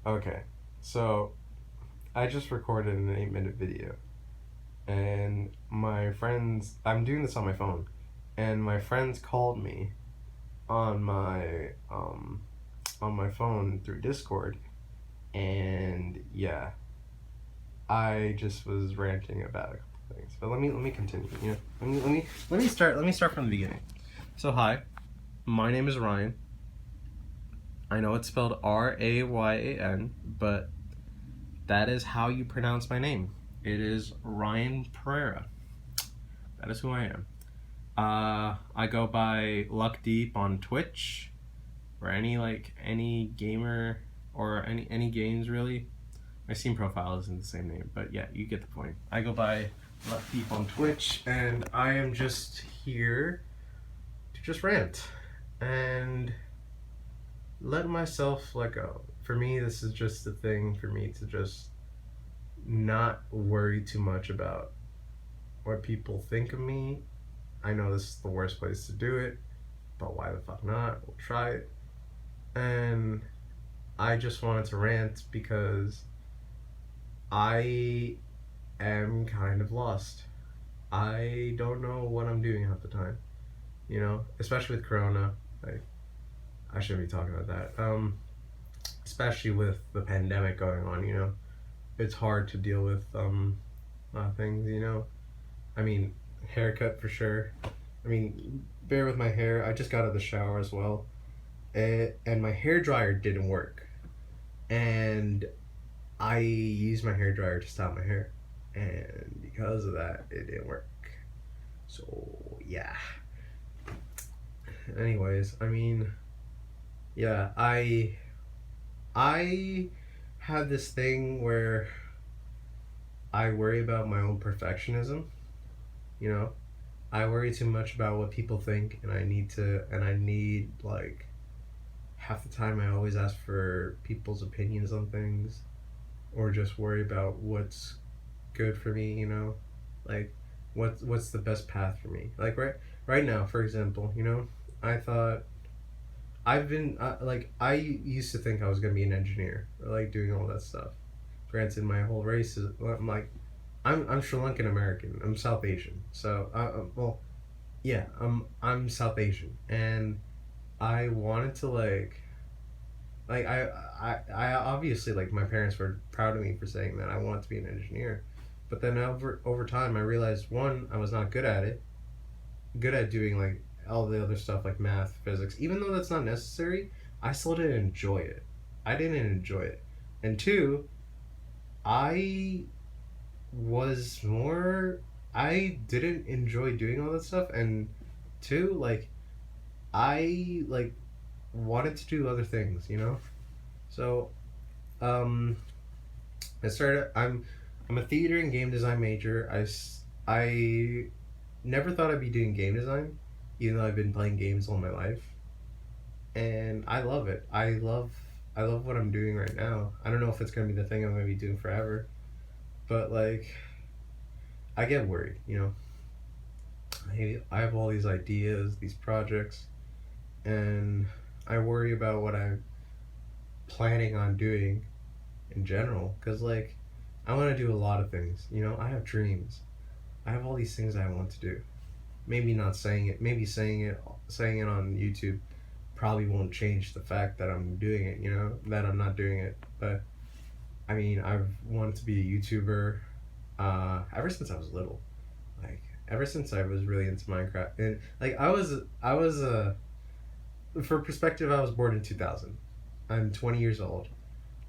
Okay, so I just recorded an 8 minute video, and my friends, I'm doing this on my phone, and my friends called me on my phone through Discord, and yeah, I just was ranting about a couple things. But let me continue. Let me start from the beginning. So hi, my name is Ryan. I know it's spelled Rayyan, but that is how you pronounce my name. It is Ryan Pereira. That is who I am. I go by Luck Deep on Twitch, or any gamer, or any games really. My Steam profile isn't the same name, but yeah, you get the point. I go by Luck Deep on Twitch, and I am just here to just rant and let myself let go. For me, this is just a thing for me to just not worry too much about what people think of me. I know this is the worst place to do it, but why the fuck not? We'll try it. And I just wanted to rant because I am kind of lost. I don't know what I'm doing half the time, especially with Corona. Like, I shouldn't be talking about that. Especially with the pandemic going on, it's hard to deal with things, I mean, haircut for sure. I mean, bear with my hair. I just got out of the shower as well, and my hair dryer didn't work, and I used my hair dryer to stop my hair, and because of that, it didn't work. So yeah. Anyways, I mean, yeah, I have this thing where I worry about my own perfectionism. You know, I worry too much about what people think, and I need like half the time I always ask for people's opinions on things, or just worry about what's good for me. Like what's the best path for me. Like right now, for example, I thought I've been like I used to think I was gonna be an engineer, or like doing all that stuff. Granted, my whole race is I'm Sri Lankan American. I'm South Asian, so well, yeah, I'm South Asian, and I wanted to like I obviously, like, my parents were proud of me for saying that I wanted to be an engineer, but then over time I realized, one, I was not good at doing like all the other stuff like math, physics, even though that's not necessary. I still didn't enjoy it. I didn't enjoy it, and two, I was more I didn't enjoy doing all that stuff, and two, like, I like wanted to do other things, so um I started I'm a theater and game design major. I never thought I'd be doing game design, even though I've been playing games all my life, and I love it. I love what I'm doing right now. I don't know if it's going to be the thing I'm going to be doing forever, but like, I get worried, I have all these ideas, these projects, and I worry about what I'm planning on doing in general, because like, I want to do a lot of things. I have dreams. I have all these things I want to do. Maybe not saying it. Maybe saying it on YouTube probably won't change the fact that I'm doing it. That I'm not doing it. But I mean, I've wanted to be a YouTuber ever since I was little. Like, ever since I was really into Minecraft, and like, I was for perspective, I was born in 2000. I'm 20 years old,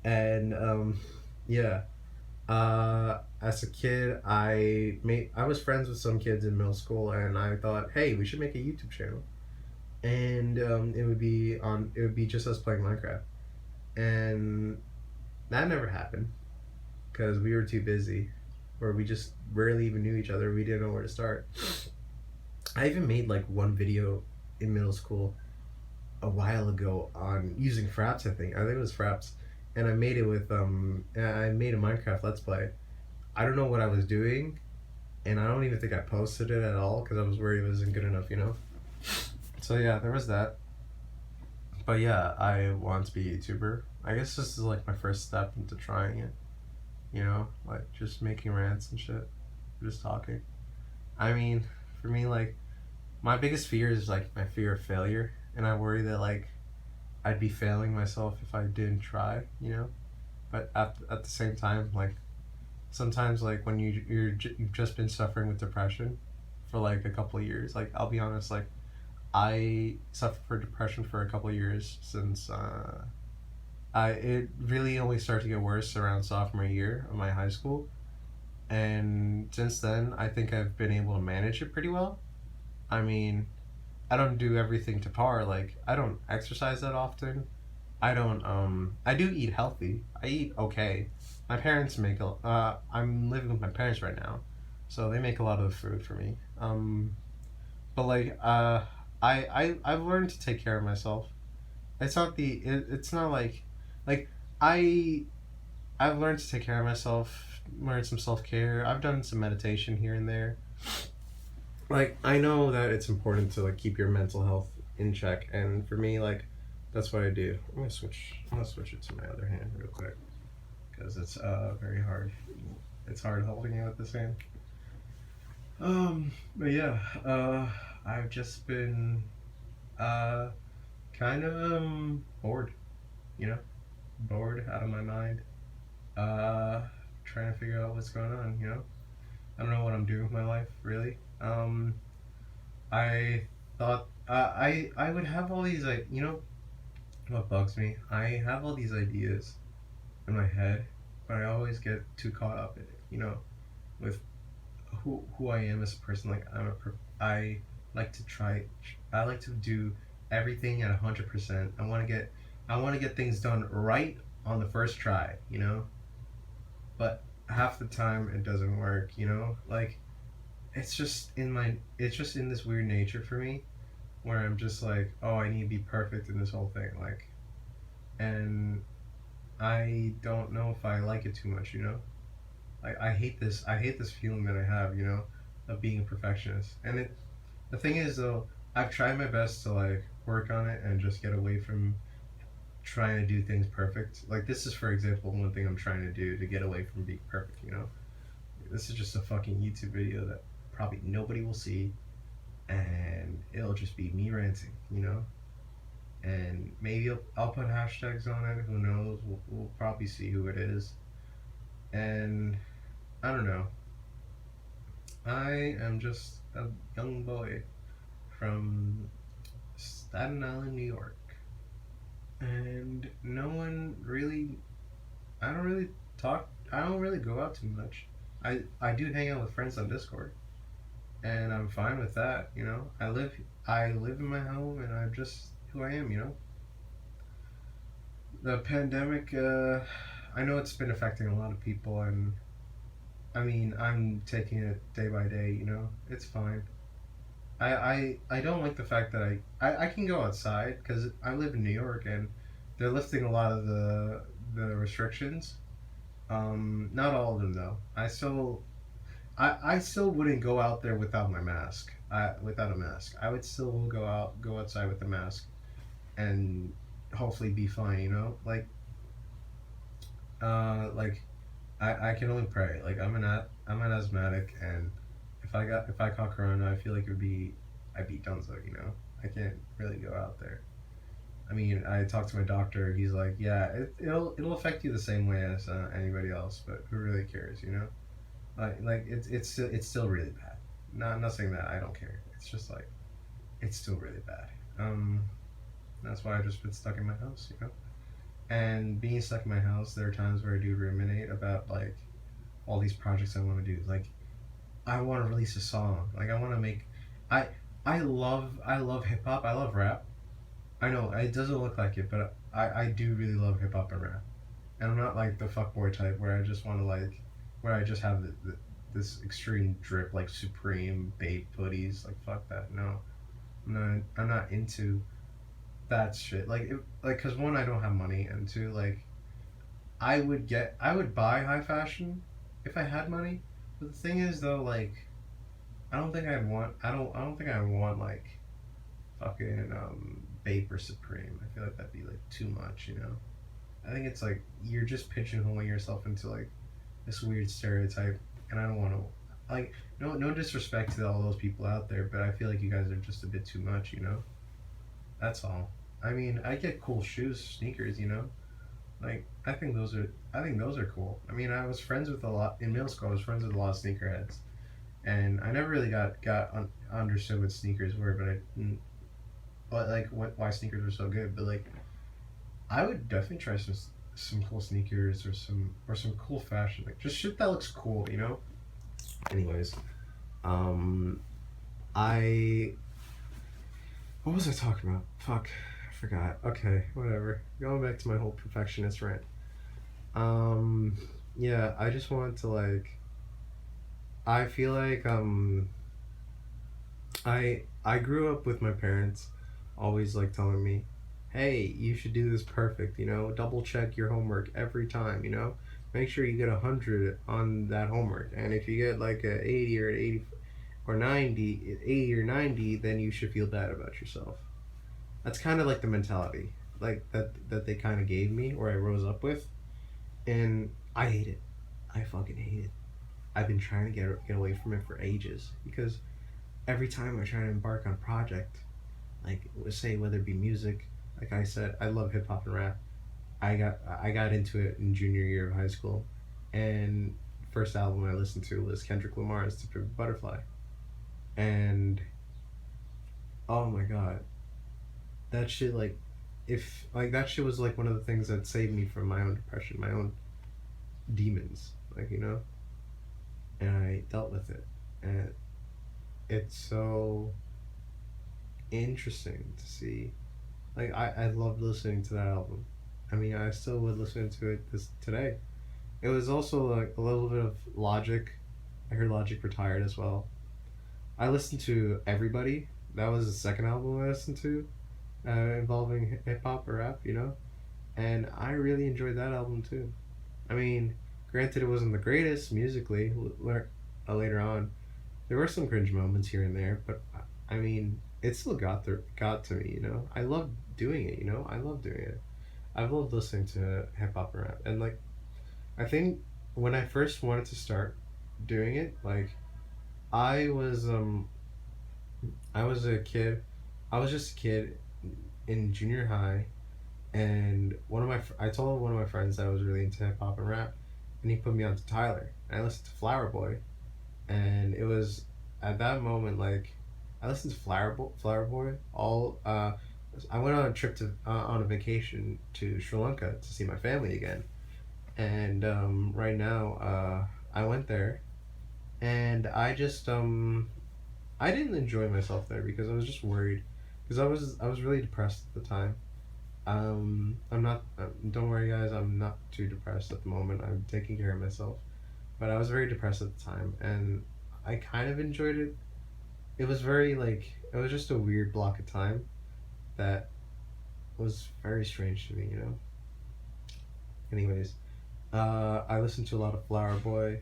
and yeah. As a kid, I was friends with some kids in middle school, and I thought, hey, we should make a YouTube channel, and it would be just us playing Minecraft, and that never happened because we were too busy, or we just rarely even knew each other. We didn't know where to start. I even made like one video in middle school a while ago on using Fraps. I think it was Fraps, and I made it with I made a Minecraft Let's Play. I don't know what I was doing, and I don't even think I posted it at all because I was worried it wasn't good enough. So yeah, there was that. But yeah, I want to be a YouTuber. I guess this is like my first step into trying it. You know, like just making rants and shit, just talking. I mean, for me, like my biggest fear is like my fear of failure, and I worry that like I'd be failing myself if I didn't try. You know, but at the same time, like sometimes like when you've just been suffering with depression for like a couple of years. Like I'll be honest, like I suffered from depression for a couple of years since I it really only started to get worse around sophomore year of my high school, and since then I think I've been able to manage it pretty well. I mean, I don't do everything to par. Like I don't exercise that often. I don't. I do eat healthy. I eat okay. My parents make a. I'm living with my parents right now, so they make a lot of the food for me. But like I've learned to take care of myself. It's not like I I've learned to take care of myself. Learned some self care. I've done some meditation here and there. Like I know that it's important to like keep your mental health in check, and for me, like that's what I do. I'm gonna switch it to my other hand real quick because it's very hard. It's hard holding it with this hand. But yeah, I've just been uh kind of bored. You know, bored out of my mind. Uh, Trying to figure out what's going on. You know, I don't know what I'm doing with my life really. I thought I would have all these like what bugs me. I have all these ideas in my head, but I always get too caught up in it. You know, with who I am as a person. Like I like to try. I like to do everything at 100%. I want to get things done right on the first try. You know, but half the time it doesn't work. You know, like it's just in this weird nature for me where I'm just like, oh, I need to be perfect in this whole thing, like, and I don't know if I like it too much, you know. Like I hate this feeling that I have, you know, of being a perfectionist. And the thing is though, I've tried my best to like work on it and just get away from trying to do things perfect. Like this is, for example, one thing I'm trying to do to get away from being perfect, you know. This is just a fucking YouTube video that probably nobody will see, and it'll just be me ranting, you know. And maybe I'll put hashtags on it. Who knows? We'll probably see who it is. And I don't know. I am just a young boy from Staten Island, New York, and no one really. I don't really talk. I don't really go out too much. I do hang out with friends on Discord, and I'm fine with that. You know, I live in my home, and I'm just who I am. You know, the pandemic. I know it's been affecting a lot of people, and I mean, I'm taking it day by day. You know, it's fine. I don't like the fact that I can go outside because I live in New York and they're lifting a lot of the restrictions. Not all of them though. I still wouldn't go out there without my mask. Without a mask, I would still go outside with a mask and hopefully be fine. You know, like I can only pray. Like I'm an asthmatic, and if I caught corona, I feel like I'd be donezo. You know, I can't really go out there. I mean, I talked to my doctor. He's like, yeah, it'll affect you the same way as anybody else, but who really cares? You know, like it's still really bad. Not saying that I don't care. It's just like it's still really bad. Um, that's why I've just been stuck in my house. You know, and being stuck in my house, there are times where I do ruminate about like all these projects I want to do. Like I want to release a song. Like I want to make. I I love hip hop. I love rap. I know it doesn't look like it, but I do really love hip hop and rap. And I'm not like the fuckboy type where I just want to like where I just have this extreme drip like Supreme Bape hoodies. Like fuck that. No, I'm not into that shit. Like cause one I don't have money, and two like I would buy high fashion if I had money. But the thing is though, like I don't think I don't think I want like fucking Vapor Supreme. I feel like that'd be like too much, you know. I think it's like you're just pigeonholing yourself into like this weird stereotype, and I don't want to like no disrespect to all those people out there, but I feel like you guys are just a bit too much, you know. That's all. I mean, I get cool shoes, sneakers, you know. Like I think those are cool. I mean, I was friends with a lot in middle school. I was friends with a lot of sneakerheads, and I never really understood what sneakers were, but like why sneakers were so good. But like I would definitely try some cool sneakers or some cool fashion, like just shit that looks cool, you know. Anyways, um, I what was I talking about? Fuck, I forgot. Okay, whatever. Going back to my whole perfectionist rant. Um, yeah, I just wanted to like. I feel like I grew up with my parents always like telling me, "Hey, you should do this perfect, you know, double check your homework every time, you know. Make sure you get 100 on that homework. And if you get like a 80 or an 80 or 90, 80 or 90, then you should feel bad about yourself." That's kind of like the mentality like that they kind of gave me or I rose up with, and I hate it. I fucking hate it. I've been trying to get away from it for ages because every time I try to embark on a project, like say whether it be music, like I said, I love hip hop and rap. I got into it in junior year of high school, and first album I listened to was Kendrick Lamar's "To Pimp a Butterfly," and oh my god, that shit like, if like that shit was like one of the things that saved me from my own depression, my own demons, like you know, and I dealt with it, and it's so interesting to see. Like I loved listening to that album. I mean, I still would listen to it this today. It was also like a little bit of Logic. I heard Logic retired as well. I listened to Everybody. That was the second album I listened to, involving hip hop or rap, you know, and I really enjoyed that album too. I mean, granted, it wasn't the greatest musically. Later on, there were some cringe moments here and there, but I mean, it still got to me. You know, I love doing it. You know, I love doing it. I've loved listening to hip hop and rap, and like I think when I first wanted to start doing it, like I was um I was a kid, I was just a kid in junior high, and I told one of my friends that I was really into hip hop and rap, and he put me onto Tyler, and I listened to Flower Boy, and it was at that moment like I listened to Flower Boy all. I went on a trip to on a vacation to Sri Lanka to see my family again, and right now I went there, and I didn't enjoy myself there because I was just worried because I was really depressed at the time. I'm not. Don't worry, guys. I'm not too depressed at the moment. I'm taking care of myself, but I was very depressed at the time, and I kind of enjoyed it. It was very like it was just a weird block of time that was very strange to me, you know. Anyways, I listened to a lot of Flower Boy,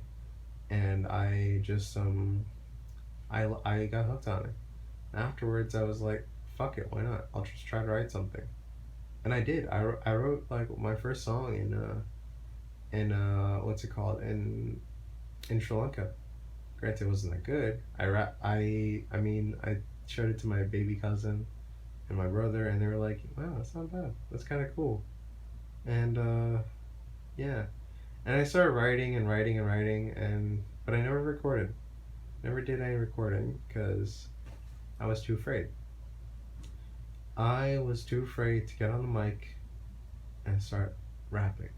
and I got hooked on it. Afterwards, I was like, fuck it, why not? I'll just try to write something, and I did. I wrote like my first song in what's it called in Sri Lanka. Granted, it wasn't that good. I mean, I showed it to my baby cousin and my brother, and they were like, "Wow, that's not bad. That's kind of cool." And yeah, and I started writing and writing and writing, and but I never recorded. Never did any recording because I was too afraid. I was too afraid to get on the mic and start rapping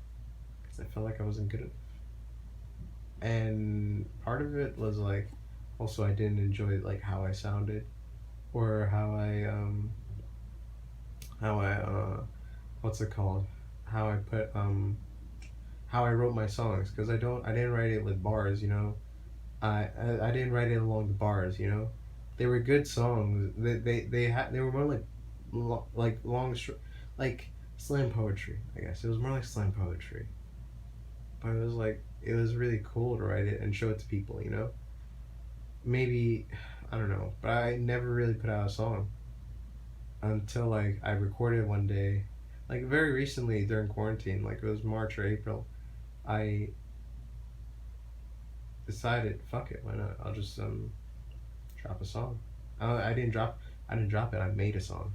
because I felt like I wasn't good enough. And part of it was like, also I didn't enjoy like how I sounded or how I what's it called? How I put how I wrote my songs because I didn't write it with bars, you know. I didn't write it along the bars, you know. They were good songs. They were more like like like slam poetry. I guess it was more like slam poetry, but it was like it was really cool to write it and show it to people, you know. Maybe I don't know, but I never really put out a song. until like I recorded one day, like very recently during quarantine, like it was March or April. I decided, fuck it, why not? I'll just drop a song. I didn't drop. I didn't drop it. I made a song.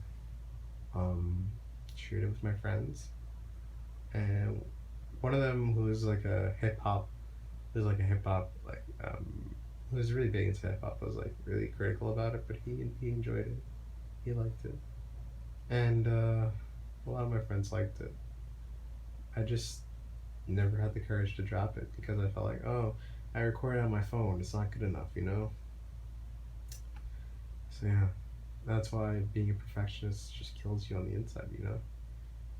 Um, Shared it with my friends, and one of them who is like a hip hop, who's like a hip hop who was really big into hip hop, was like really critical about it, but he enjoyed it. He liked it, and a lot of my friends liked it. I just never had the courage to drop it because I felt like, oh, I recorded on my phone. It's not good enough, you know. So yeah, that's why being a perfectionist just kills you on the inside, you know.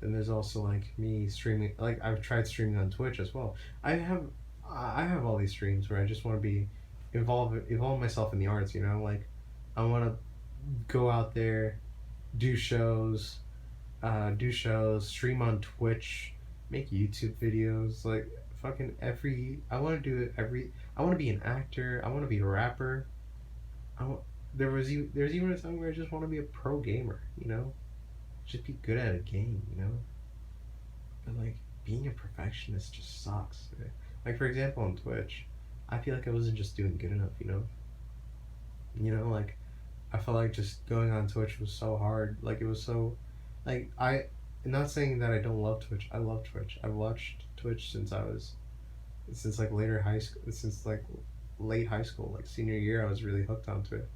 And there's also like me streaming. Like I've tried streaming on Twitch as well. I have I have all these streams where I just want to be evolve myself in the arts. You know, like I want to go out there, do shows, stream on Twitch, make YouTube videos. Like fucking every. I want to do it every. I want to be an actor. I want to be a rapper. I want, there's even a time where I just want to be a pro gamer. You know, just be good at a game. You know. But like being a perfectionist just sucks. Like for example on Twitch, I feel like I wasn't just doing good enough, you know? Like I felt like just going on Twitch was so hard. Like it was so like I'm not saying that I don't love Twitch. I love Twitch. I've watched Twitch since like later high school since like late high school, like senior year I was really hooked onto it.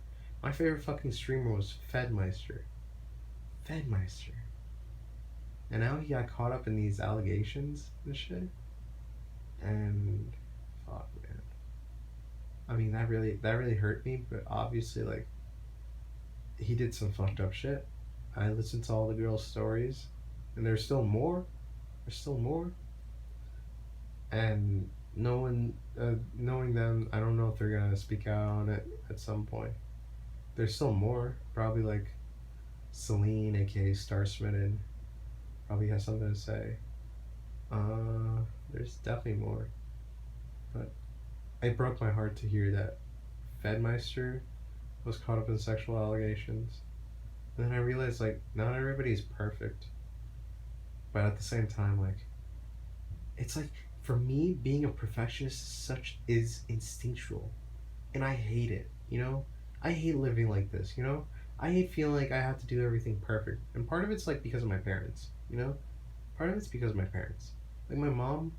My favorite fucking streamer was Fedmeister. Fedmeister. And now he got caught up in these allegations and shit. And fuck, man. I mean, that really hurt me. But obviously, like he did some fucked up shit. I listened to all the girls' stories, and there's still more. There's still more. And knowing them, I don't know if they're gonna speak out on it at some point. There's still more. Probably like Celine, aka Star Smitten, probably has something to say. There's definitely more. But it broke my heart to hear that Fedmeister was caught up in sexual allegations. And then I realized like not everybody's perfect, but at the same time like it's like for me being a perfectionist such is instinctual, and I hate it. You know, I hate living like this. You know, I hate feeling like I have to do everything perfect, and part of it's like because of my parents. You know, part of it's because of my parents. Like my mom,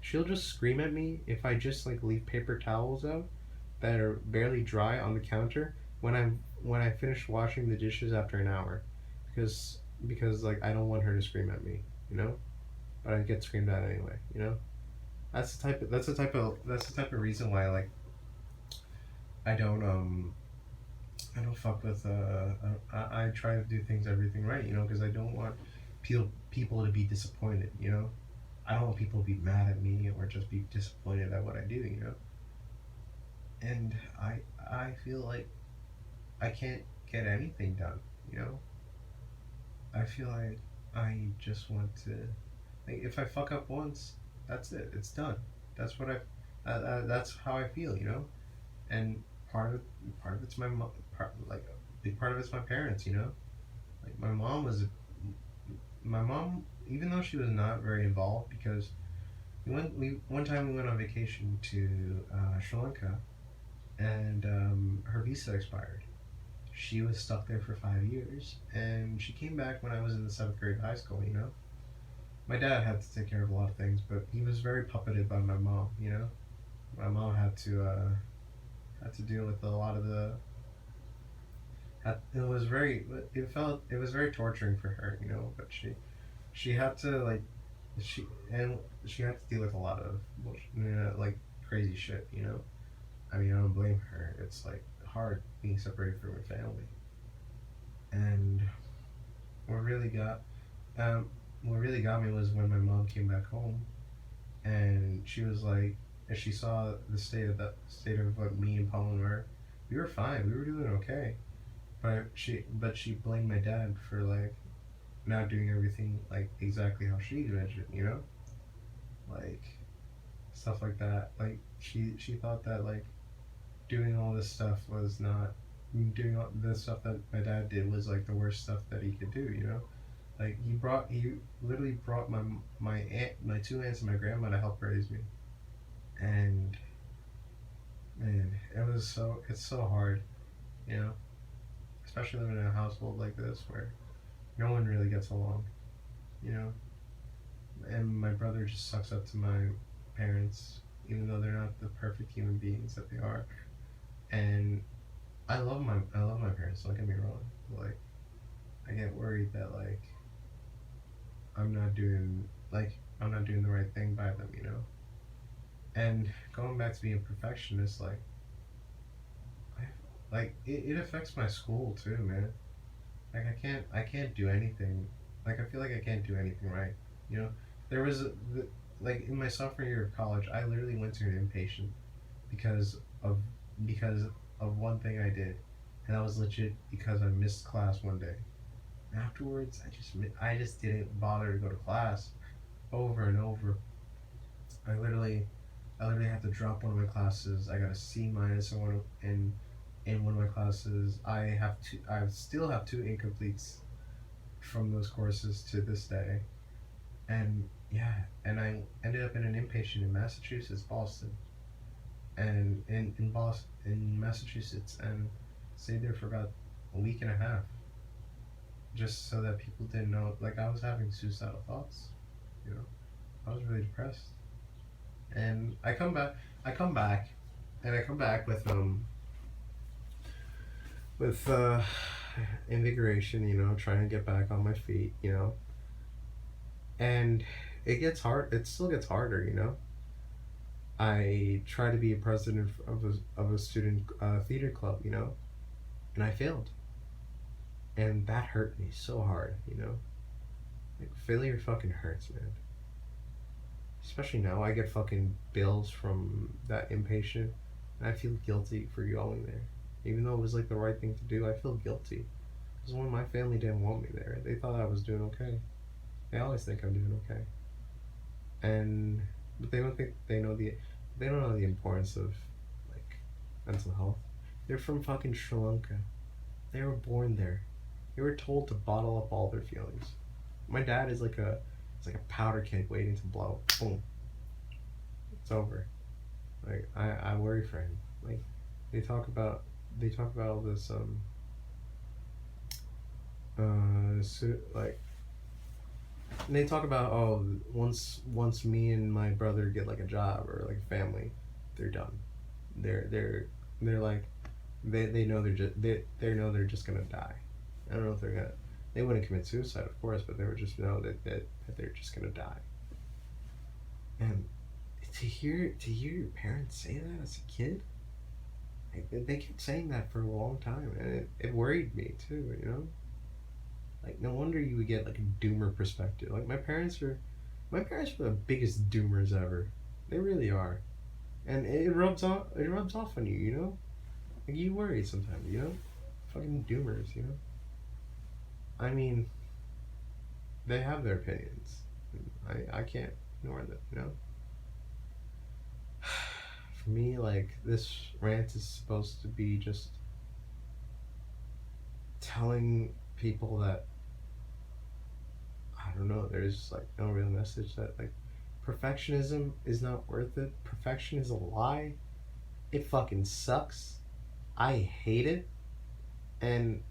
she'll just scream at me if I just like leave paper towels out that are barely dry on the counter when I finish washing the dishes after an hour, because like I don't want her to scream at me, you know. But I get screamed at anyway, you know. That's the type of reason why like I don't I don't fuck with I try to do things everything right, you know, because I don't want people to be disappointed, you know. I don't want people to be mad at me or just be disappointed at what I do, you know. And I feel like I can't get anything done, you know. I feel like I just want to like if I fuck up once, that's it. It's done. That's what that's how I feel, you know. And part of it's my mom. Like a big part of it's my parents, you know. Like my mom, even though she was not very involved, because we one time we went on vacation to Sri Lanka, and her visa expired. She was stuck there for 5 years, and she came back when I was in the seventh grade of high school. You know, my dad had to take care of a lot of things, but he was very puppeted by my mom. You know, my mom had to deal with a lot of the. It was very. It was very torturing for her. You know, but she had to like she and she had to deal with a lot of like crazy shit. You know, I mean I don't blame her. It's like hard being separated from your family, and what really got um, what really got me was when my mom came back home, and she was like, and she saw the state of what me and Paul were. We were fine. We were doing okay, but she blamed my dad for like not doing everything like exactly how she imagined. You know, like stuff like that. Like she thought that like doing all this stuff was not. doing all the stuff that my dad did was like the worst stuff that he could do. Like he literally brought my two aunts and my grandma to help raise me, and man, it's so hard, you know, especially living in a household like this where no one really gets along, you know, and my brother just sucks up to my parents, even though they're not the perfect human beings that they are, and I love my parents. Don't get me wrong, like I get worried that I'm not doing I'm not doing the right thing by them, you know. And going back to being a perfectionist, it affects my school too, man. Like I can't do anything. Like I feel like I can't do anything right. You know, there was like in my sophomore year of college, I literally went to an inpatient because of because of one thing I did, and that was legit because I missed class one day. Afterwards, I just didn't bother to go to class over and over. I literally I literally had to drop one of my classes. I got a C minus in one of my classes. I still have two incompletes from those courses to this day. And yeah, and I ended up in an inpatient in Massachusetts, Boston, and in Massachusetts, and stayed there for about a week and a half, just so that people didn't know. Like I was having suicidal thoughts, you know. I was really depressed, and I come back, and I come back with invigoration, you know, trying to get back on my feet, you know, and it gets hard. It still gets harder, you know. I try to be a president of a student theater club, you know, and I failed, and that hurt me so hard, you know. Like failure fucking hurts, man. Especially now, I get fucking bills from that inpatient, and I feel guilty for going there, even though it was like the right thing to do. I feel guilty because when my family didn't want me there, they thought I was doing okay. They always think I'm doing okay, and but they don't think they don't know the importance of like mental health. They're from fucking Sri Lanka. They were born there. They were told to bottle up all their feelings. My dad is it's like a powder keg waiting to blow. Boom, it's over. Like I worry for him. Like they talk about they talk about all this like and they talk about once me and my brother get like a job or like a family, they're done. They're they're they're like they know they know they're just gonna die. I don't know if they wouldn't commit suicide of course, but they would just know that they're just gonna die. And to hear your parents say that as a kid, like, they kept saying that for a long time, and it worried me too. You know, like no wonder you would get like a doomer perspective. Like my parents are the biggest doomers ever. They really are, and it rubs off on you. You know, like you worry sometimes. You know, fucking doomers. You know, I mean, they have their opinions. I can't ignore them. You know. For me, like this rant is supposed to be just telling people that I don't know. There's like no real message that like perfectionism is not worth it. Perfection is a lie. It fucking sucks. I hate it, and